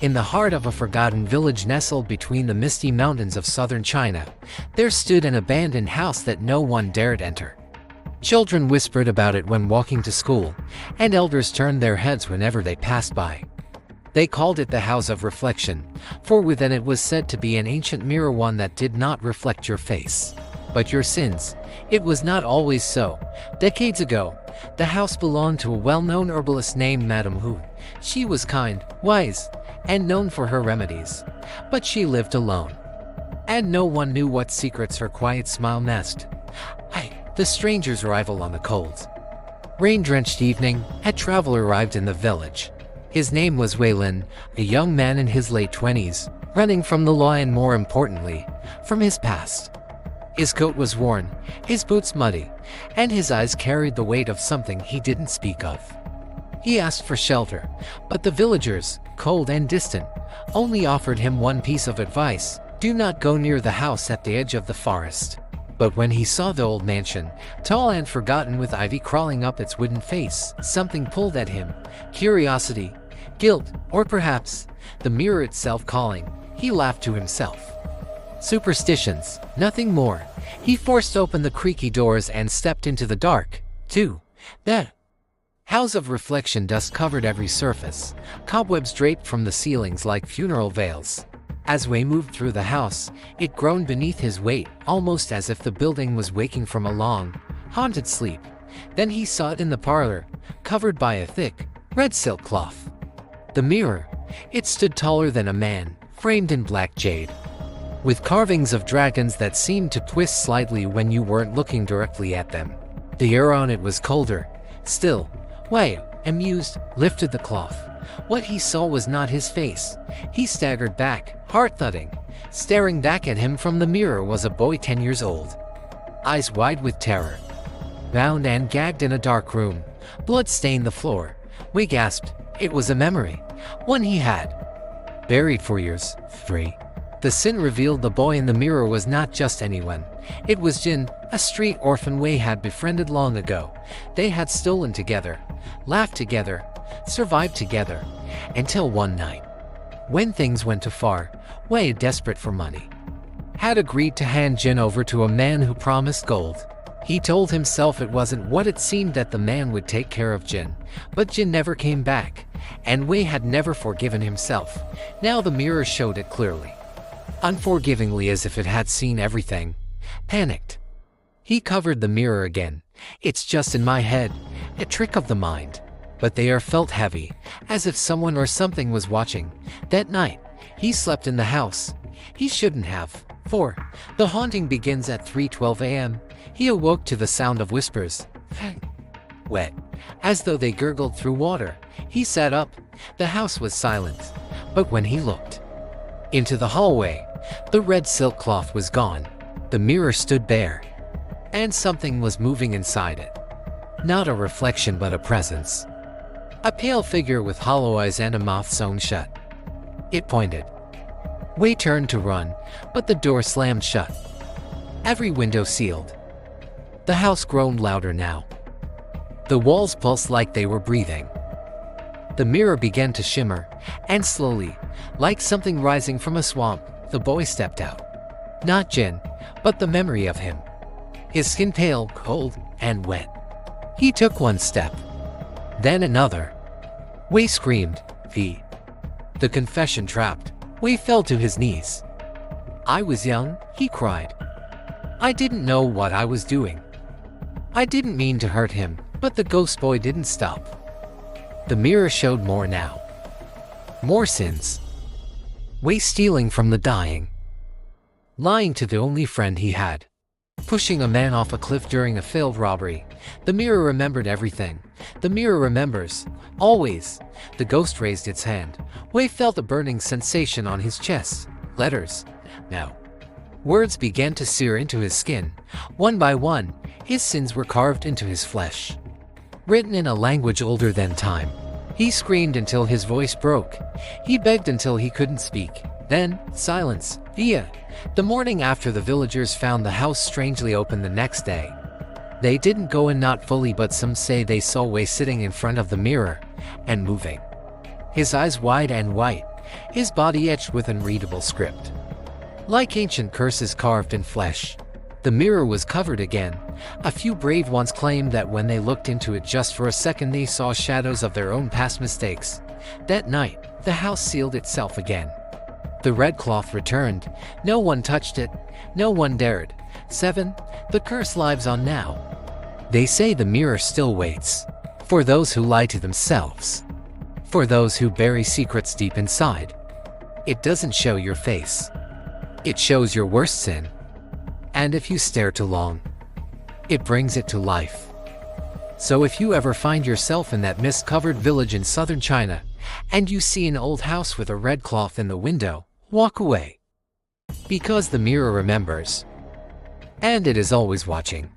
In the heart of a forgotten village nestled between the misty mountains of southern China, there stood an abandoned house that no one dared enter. Children whispered about it when walking to school, and elders turned their heads whenever they passed by. They called it the House of Reflection, for within it was said to be an ancient mirror, one that did not reflect your face, but your sins. It was not always so. Decades ago, the house belonged to a well-known herbalist named Madame Hu. She was kind, wise, and known for her remedies, but she lived alone, and no one knew what secrets her quiet smile masked. The stranger's arrival on the cold, rain-drenched evening, a traveler arrived in the village. His name was Wei Lin, a young man in his late 20s, running from the law and, more importantly, from his past. His coat was worn, his boots muddy, and his eyes carried the weight of something he didn't speak of. He asked for shelter, but the villagers, cold and distant, only offered him one piece of advice: do not go near the house at the edge of the forest. But when he saw the old mansion, tall and forgotten with ivy crawling up its wooden face, something pulled at him: curiosity, guilt, or perhaps the mirror itself calling. He laughed to himself. Superstitions, nothing more. He forced open the creaky doors and stepped into the dark. The House of Reflection. Dust covered every surface, cobwebs draped from the ceilings like funeral veils. As Wei moved through the house, it groaned beneath his weight, almost as if the building was waking from a long, haunted sleep. Then he saw it in the parlor, covered by a thick, red silk cloth. The mirror. It stood taller than a man, framed in black jade, with carvings of dragons that seemed to twist slightly when you weren't looking directly at them. The air on it was colder, still. Wei, amused, lifted the cloth. What he saw was not his face. He staggered back, heart thudding. Staring back at him from the mirror was a boy 10 years old, eyes wide with terror, bound and gagged in a dark room. Blood stained the floor. Wei gasped. It was a memory, one he had buried for years. The sin revealed: the boy in the mirror was not just anyone. It was Jin, a street orphan Wei had befriended long ago. They had stolen together, laughed together, survived together, until one night, when things went too far, Wei, desperate for money, had agreed to hand Jin over to a man who promised gold. He told himself it wasn't what it seemed, that the man would take care of Jin, but Jin never came back, and Wei had never forgiven himself. Now the mirror showed it clearly, unforgivingly, as if it had seen everything. Panicked, he covered the mirror again. It's just in my head, a trick of the mind. But they felt heavy, as if someone or something was watching. That night, he slept in the house. He shouldn't have, for the haunting begins at 3:12 a.m. He awoke to the sound of whispers, wet, as though they gurgled through water. He sat up. The house was silent, but when he looked into the hallway, the red silk cloth was gone. The mirror stood bare, and something was moving inside it. Not a reflection, but a presence. A pale figure with hollow eyes and a mouth sewn shut. It pointed. Wei turned to run, but the door slammed shut, every window sealed. The house groaned louder now. The walls pulsed like they were breathing. The mirror began to shimmer, and slowly, like something rising from a swamp, the boy stepped out. Not Jin, but the memory of him. His skin pale, cold, and wet. He took one step, then another. Wei screamed. The confession trapped. Wei fell to his knees. I was young, he cried. I didn't know what I was doing. I didn't mean to hurt him, but the ghost boy didn't stop. The mirror showed more now. More sins. Wei stealing from the dying, lying to the only friend he had, pushing a man off a cliff during a failed robbery. The mirror remembered everything. The mirror remembers, always. The ghost raised its hand. Wei felt a burning sensation on his chest. Letters. Now, words began to sear into his skin. One by one, his sins were carved into his flesh, written in a language older than time. He screamed until his voice broke. He begged until he couldn't speak. Then, silence. The morning after, the villagers found the house strangely open the next day. They didn't go in, not fully, but some say they saw Wei sitting in front of the mirror and moving, his eyes wide and white, his body etched with unreadable script. Like ancient curses carved in flesh, the mirror was covered again. A few brave ones claimed that when they looked into it just for a second they saw shadows of their own past mistakes. That night, the house sealed itself again. The red cloth returned. No one touched it. No one dared. 7. The curse lives on now. They say the mirror still waits. For those who lie to themselves. For those who bury secrets deep inside. It doesn't show your face. It shows your worst sin. And if you stare too long, it brings it to life. So if you ever find yourself in that mist-covered village in southern China, and you see an old house with a red cloth in the window, walk away. Because the mirror remembers. And it is always watching.